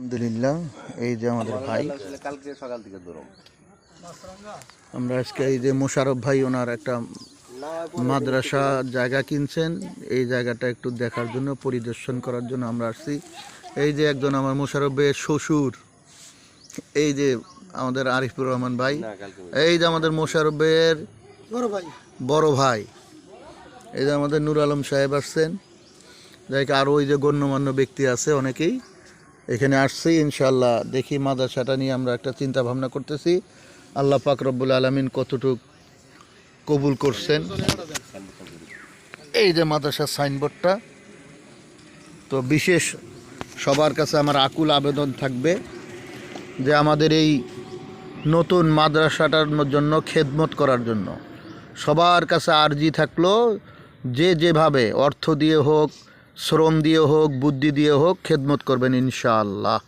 আলহামদুলিল্লাহ, এই যে আমাদের ভাই, কালকে সকাল থেকে দৌড়ম আমরা আজকে এই যে মোশারফ ভাই ওনার একটা মাদ্রাসা জায়গা কিনছেন, এই জায়গাটা একটু দেখার জন্য, পরিদর্শন করার জন্য আমরা আসছি। এই যে একজন আমার মোশারফ ভাইয়ের শ্বশুর, এই যে আমাদের আরিফুর রহমান ভাই, এই যে আমাদের মোশারফ ভাইয়ের বড় ভাই, এই যে আমাদের নূর আলম সাহেব আসছেন, যাই আরও ওই যে গণ্যমান্য ব্যক্তি আছে অনেকেই এখানে আসছি। ইনশাল্লাহ দেখি মাদ্রাসাটা নিয়ে আমরা একটা চিন্তা ভাবনা করতেছি, আল্লাহ পাক রব্বুল আলামিন কতটুক কবুল করছেন। এই যে মাদ্রাসার সাইনবোর্ডটা, তো বিশেষ সবার কাছে আমার আকুল আবেদন থাকবে যে আমাদের এই নতুন মাদ্রাসাটার জন্য খেদমত করার জন্য সবার কাছে আর্জি থাকলো, যে যেভাবে অর্থ দিয়ে হোক, শ্রম দিয়ে হোক, বুদ্ধি দিয়ে হোক, খেদমত করবেন ইনশাআল্লাহ।